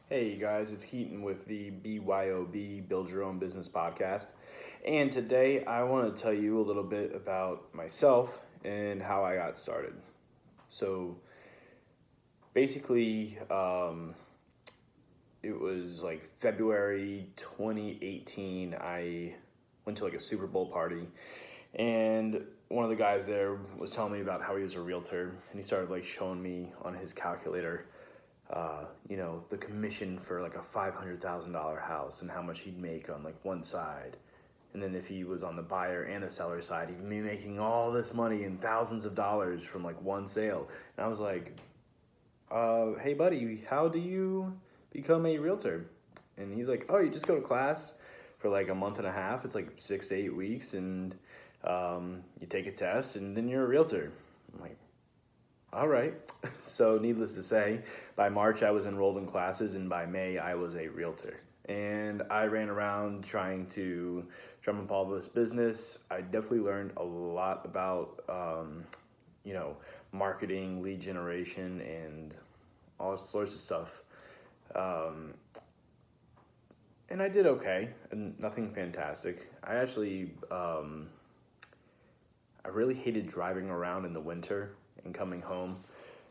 Hey you guys, it's Heaton with the BYOB Build Your Own Business podcast. And today I want to tell you a little bit about myself and how I got started. So basically, it was like February 2018. I went to like a Super Bowl party, and one of the guys there was telling me about how he was a realtor, and he started like showing me on his calculator the commission for like a $500,000 house and how much he'd make on like one side. And then if he was on the buyer and the seller side, he'd be making all this money and thousands of dollars from like one sale. And I was like, hey buddy, how do you become a realtor? And he's like, oh, you just go to class for like a month and a half. It's like 6 to 8 weeks, and you take a test, and then you're a realtor. I'm like, all right. So, needless to say, by March I was enrolled in classes, and by May I was a realtor. And I ran around trying to drum up all this business. I definitely learned a lot about, marketing, lead generation, and all sorts of stuff. Um, and I did okay, and nothing fantastic. I really hated driving around in the winter and coming home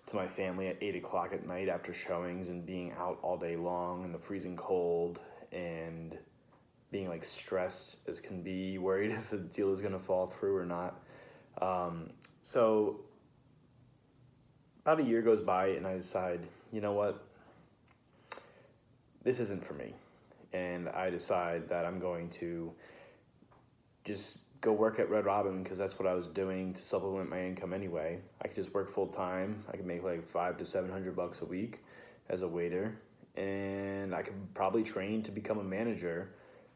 to my family at 8 o'clock at night after showings and being out all day long in the freezing cold and being like stressed as can be, worried if the deal is going to fall through or not. So about a year goes by and I decide, you know what, this isn't for me. And I decide that I'm going to just go work at Red Robin because that's what I was doing to supplement my income anyway. I could just work full time. I could make like $500 to $700 a week as a waiter, and I could probably train to become a manager,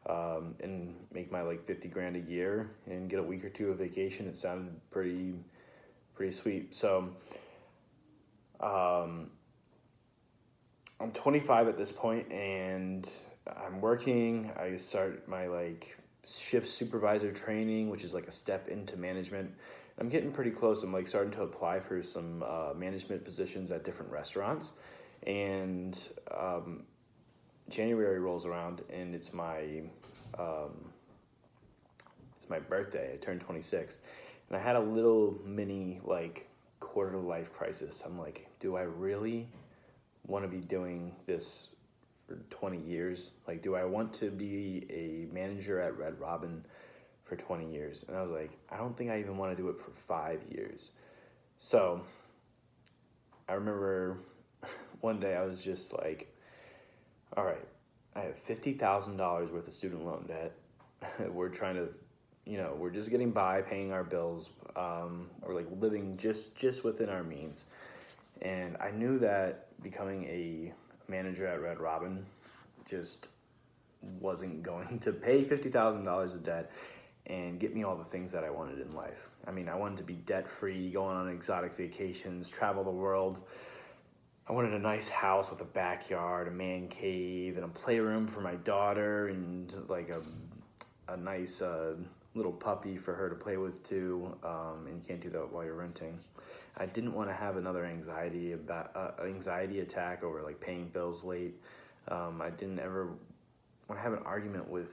and make my like 50 grand a year and get a week or two of vacation. It sounded pretty sweet. So I'm 25 at this point, and I'm working. I start my like shift supervisor training, which is like a step into management. I'm getting pretty close. I'm like starting to apply for some management positions at different restaurants, and January rolls around, and it's my birthday. I turned 26, and I had a little mini like quarter life crisis. I'm like, do I really want to be doing this for 20 years? Like, do I want to be a manager at Red Robin for 20 years? And I was like, I don't think I even want to do it for 5 years. So I remember one day I was just like, all right, I have $50,000 worth of student loan debt. We're trying to, we're just getting by, paying our bills. Or like living just within our means. And I knew that becoming a manager at Red Robin just wasn't going to pay $50,000 of debt and get me all the things that I wanted in life. I mean, I wanted to be debt free, going on exotic vacations, travel the world. I wanted a nice house with a backyard, a man cave, and a playroom for my daughter, and like a nice little puppy for her to play with too. And you can't do that while you're renting. I didn't want to have another anxiety attack over like paying bills late. I didn't ever want to have an argument with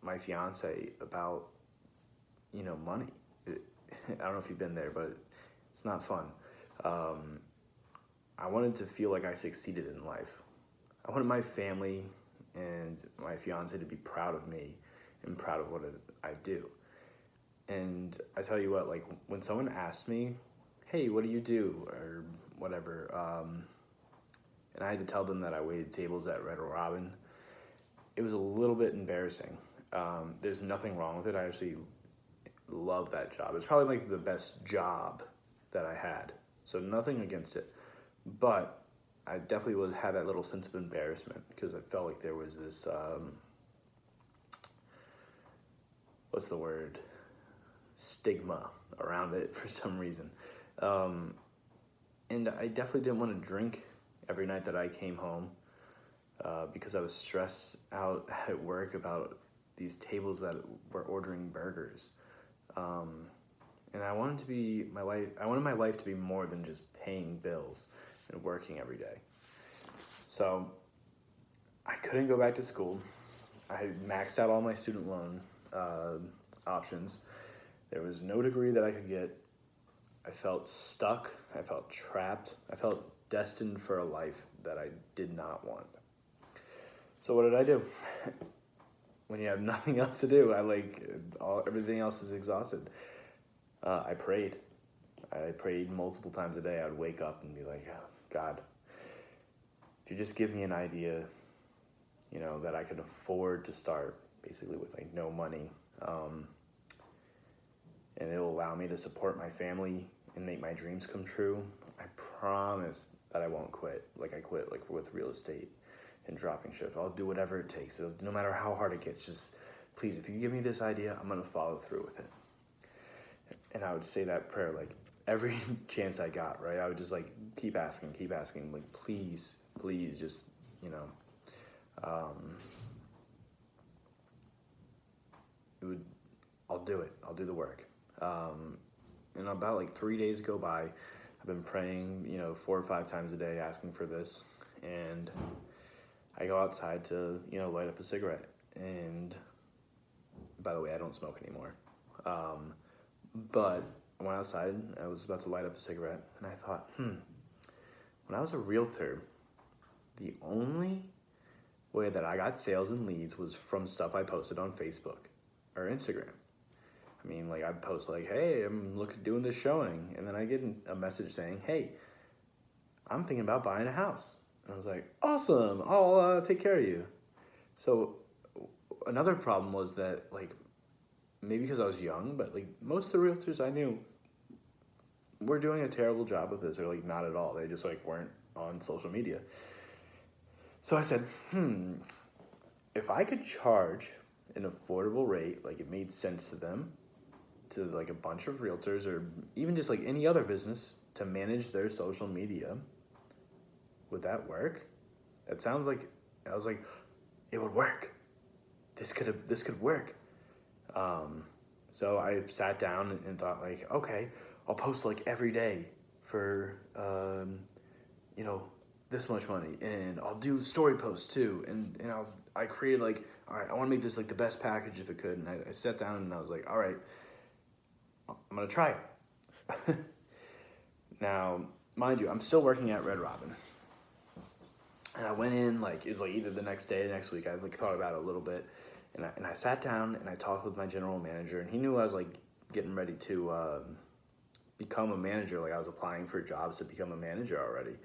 my fiance about money. I don't know if you've been there, but it's not fun. I wanted to feel like I succeeded in life. I wanted my family and my fiance to be proud of me and proud of what I do. And I tell you what, like when someone asked me, hey, what do you do? Or whatever, and I had to tell them that I waited tables at Red Robin, it was a little bit embarrassing. There's nothing wrong with it. I actually love that job. It's probably like the best job that I had. So nothing against it. But I definitely had that little sense of embarrassment because I felt like there was this, what's the word? Stigma around it for some reason. And I definitely didn't want to drink every night that I came home because I was stressed out at work about these tables that were ordering burgers. And I wanted my life to be more than just paying bills and working every day. So I couldn't go back to school. I had maxed out all my student loan options. There was no degree that I could get. I felt stuck. I felt trapped. I felt destined for a life that I did not want. So what did I do? When you have nothing else to do, everything else is exhausted. I prayed. I prayed multiple times a day. I would wake up and be like, oh, God, if you just give me an idea, that I could afford to start, basically with like no money, and it'll allow me to support my family and make my dreams come true, I promise that I won't quit. Like I quit like with real estate and dropping shifts. I'll do whatever it takes. No matter how hard it gets, just please, if you give me this idea, I'm gonna follow through with it. And I would say that prayer like every chance I got, right? I would just like keep asking, like please, just, I'll do it. I'll do the work. And about like 3 days go by, I've been praying, 4 or 5 times a day, asking for this. And I go outside to, light up a cigarette. And by the way, I don't smoke anymore. But I went outside, I was about to light up a cigarette, and I thought, when I was a realtor, the only way that I got sales and leads was from stuff I posted on Facebook or Instagram. I mean, like I'd post like, hey, I'm doing this showing. And then I get a message saying, hey, I'm thinking about buying a house. And I was like, awesome, I'll take care of you. So another problem was that like, maybe because I was young, but like most of the realtors I knew were doing a terrible job with this, or like not at all. They just like weren't on social media. So I said, if I could charge an affordable rate, like it made sense to them, to like a bunch of realtors or even just like any other business to manage their social media, would that work? That sounds like, I was like, it would work. This could work. So I sat down and thought like, okay, I'll post like every day for, this much money, and I'll do story posts too. And I created like, all right, I want to make this like the best package if it could. And I sat down and I was like, all right, I'm going to try it. Now, mind you, I'm still working at Red Robin. And I went in, like, it was like either the next day or the next week. I like thought about it a little bit. And I sat down and I talked with my general manager, and he knew I was like getting ready to become a manager. Like I was applying for jobs to become a manager already.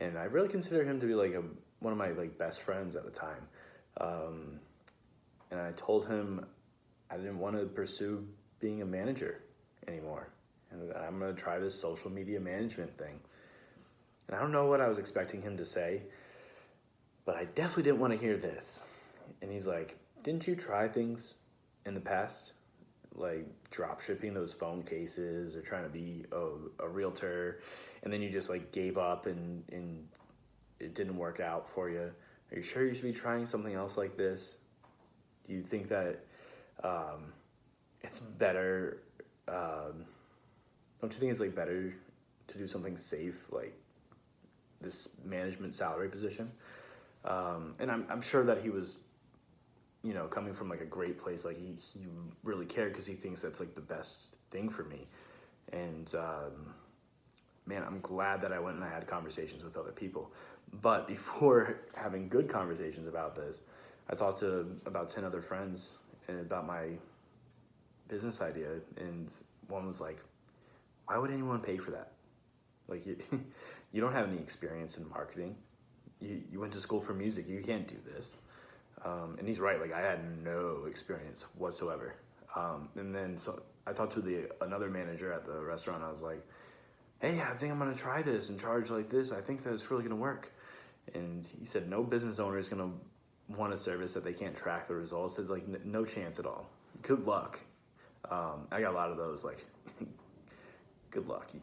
And I really considered him to be like one of my like best friends at the time. And I told him I didn't want to pursue being a manager anymore. And I'm going to try this social media management thing. And I don't know what I was expecting him to say, but I definitely didn't want to hear this. And he's like, didn't you try things in the past? Like drop shipping those phone cases or trying to be a realtor, and then you just like gave up and it didn't work out for you. Are you sure you should be trying something else like this? Do you think that it's better? Don't you think it's like better to do something safe, like this management salary position? And I'm sure that he was, coming from like a great place. Like he really cared because he thinks that's like the best thing for me. And man, I'm glad that I went and I had conversations with other people. But before having good conversations about this, I talked to about 10 other friends about my business idea, and one was like, why would anyone pay for that? Like you don't have any experience in marketing. You went to school for music. You can't do this. And he's right. Like I had no experience whatsoever. And then so I talked to another manager at the restaurant. I was like, hey, I think I'm gonna try this and charge like this. I think that it's really gonna work. And he said no business owner is gonna want a service that they can't track the results. It's like no chance at all. Good luck. I got a lot of those. Like, good luck. You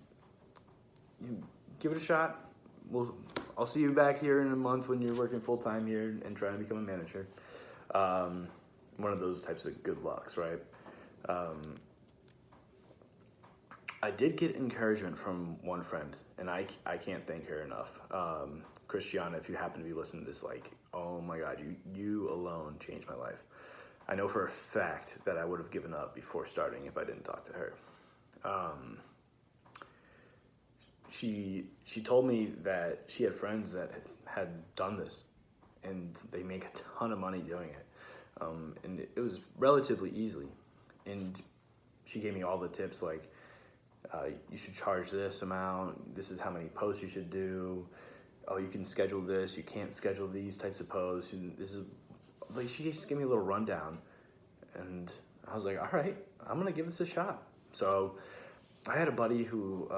give it a shot. I'll see you back here in a month when you're working full time here and trying to become a manager. One of those types of good lucks, right? I did get encouragement from one friend, and I can't thank her enough. Christiana, if you happen to be listening to this, like, oh my God, you alone changed my life. I know for a fact that I would have given up before starting if I didn't talk to her. She told me that she had friends that had done this, and they make a ton of money doing it. And it was relatively easily. And she gave me all the tips, like, you should charge this amount, this is how many posts you should do, oh, you can schedule this, you can't schedule these types of posts, and this is, like, she just gave me a little rundown, and I was like, all right, I'm gonna give this a shot. So I had a buddy who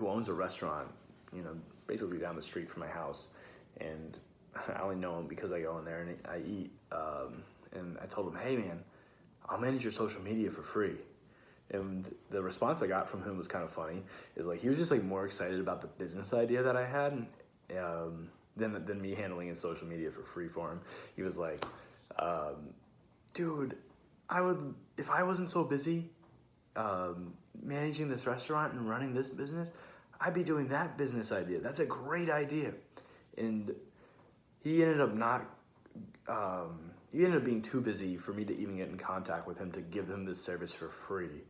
owns a restaurant, basically down the street from my house, and I only know him because I go in there and I eat, and I told him, hey man, I'll manage your social media for free. And the response I got from him was kind of funny. Is like, he was just like more excited about the business idea that I had than me handling his social media for free for him. He was like, dude, if I wasn't so busy managing this restaurant and running this business, I'd be doing that business idea. That's a great idea. And he ended up being too busy for me to even get in contact with him to give him this service for free.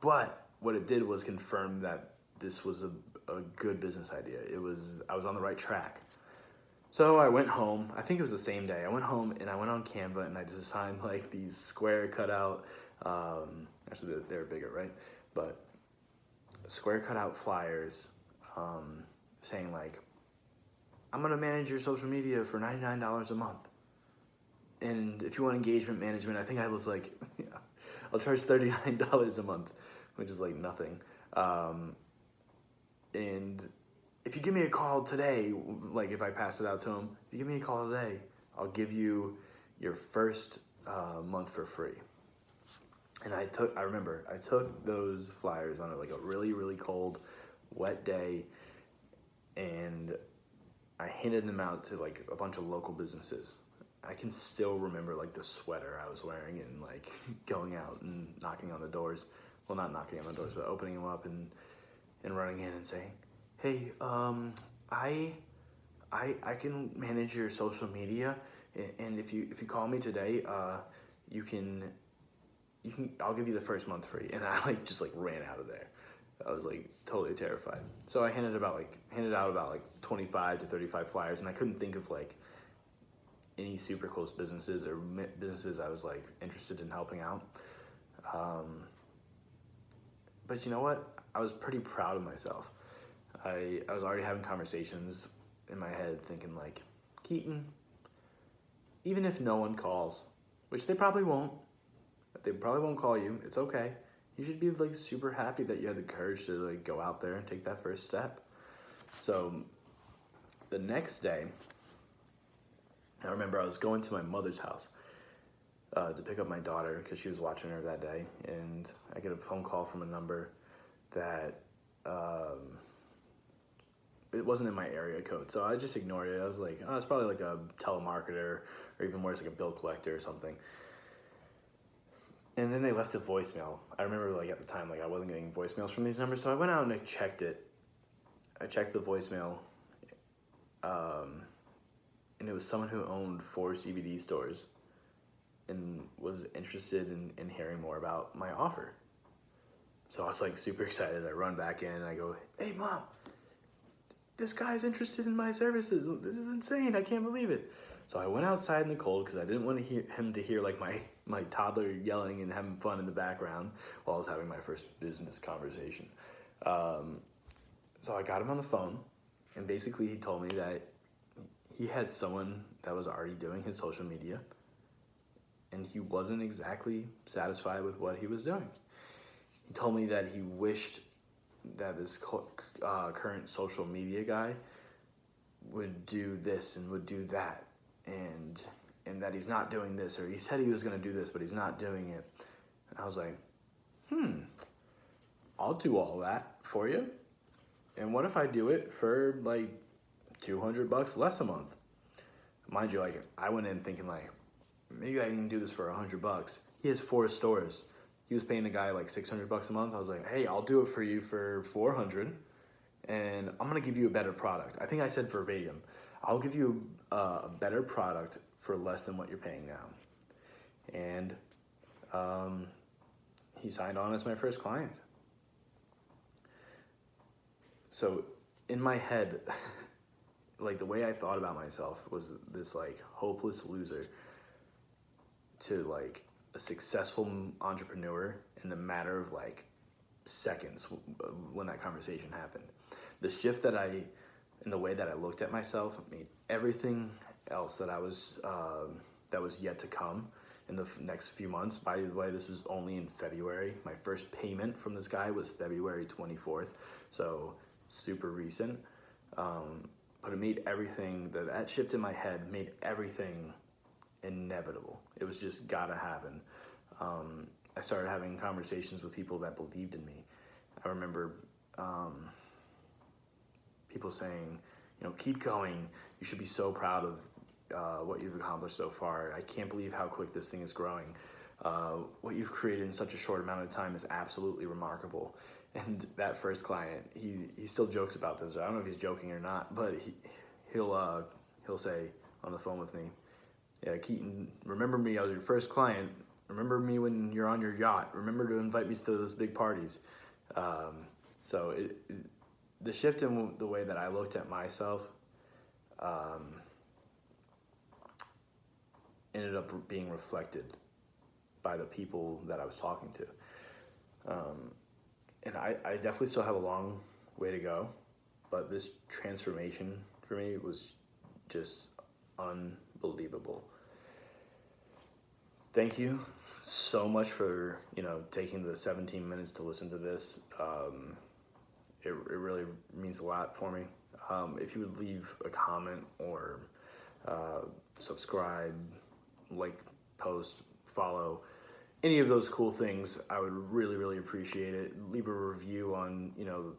But what it did was confirm that this was a good business idea. I was on the right track. So I went home, I think it was the same day. I went home and I went on Canva and I designed like these square cutout, actually they're bigger, right? But square cutout flyers saying like, I'm gonna manage your social media for $99 a month. And if you want engagement management, I think I was like, yeah, I'll charge $39 a month, which is like nothing. And if you give me a call today, like if I pass it out to them, if you give me a call today, I'll give you your first month for free. And I remember I took those flyers on like a really, really cold, wet day, and I handed them out to like a bunch of local businesses. I can still remember like the sweater I was wearing and like going out and knocking on the doors. Well, not knocking on the doors, but opening them up and running in and saying, hey, I can manage your social media, and if you call me today, you can I'll give you the first month free. And I like just like ran out of there. I was like totally terrified. So I handed out about like 25 to 35 flyers, and I couldn't think of like any super close businesses or businesses I was like interested in helping out. But you know what? I was pretty proud of myself. I was already having conversations in my head thinking like, Keaton, even if no one calls, which they probably won't call you, it's okay. You should be like super happy that you had the courage to like go out there and take that first step. So the next day, I remember I was going to my mother's house to pick up my daughter because she was watching her that day, and I get a phone call from a number that it wasn't in my area code, so I just ignored it. I was like, oh, it's probably like a telemarketer, or even worse, like a bill collector or something. And then they left a voicemail. I remember like at the time, like I wasn't getting voicemails from these numbers, so I went out and I checked it. I checked the voicemail, and it was someone who owned 4 CBD stores and was interested in hearing more about my offer. So I was like super excited. I run back in and I go, hey mom, this guy's interested in my services. This is insane. I can't believe it. So I went outside in the cold because I didn't want him to hear like my toddler yelling and having fun in the background while I was having my first business conversation. So I got him on the phone, and basically he told me that he had someone that was already doing his social media, and he wasn't exactly satisfied with what he was doing. He told me that he wished that this current social media guy would do this and would do that, and that he's not doing this, or he said he was going to do this, but he's not doing it. And I was like, I'll do all that for you. And what if I do it for like $200 less a month? Mind you, like I went in thinking like, maybe I can do this for $100. He has 4 stores. He was paying the guy like $600 a month. I was like, hey, I'll do it for you for $400. and I'm gonna give you a better product. I think I said verbatim, I'll give you a better product for less than what you're paying now. And he signed on as my first client. So in my head, like the way I thought about myself was this like hopeless loser to like a successful entrepreneur in the matter of like seconds when that conversation happened. The shift in the way that I looked at myself made everything else that was yet to come in the next few months. By the way, this was only in February. My first payment from this guy was February 24th, so super recent. But it made everything, that shift in my head made everything inevitable. It was just gotta happen. I started having conversations with people that believed in me. I remember people saying, keep going. You should be so proud of what you've accomplished so far. I can't believe how quick this thing is growing. What you've created in such a short amount of time is absolutely remarkable. And that first client, he still jokes about this. I don't know if he's joking or not, but he'll say on the phone with me, yeah, Keaton, remember me, I was your first client. Remember me when you're on your yacht. Remember to invite me to those big parties. So the shift in the way that I looked at myself ended up being reflected by the people that I was talking to. And I definitely still have a long way to go, but this transformation for me was just unbelievable. Thank you so much for taking the 17 minutes to listen to this. It really means a lot for me. If you would leave a comment or subscribe, like, post, follow, any of those cool things, I would really, really appreciate it. Leave a review on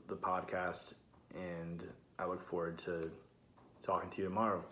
the podcast, and I look forward to talking to you tomorrow.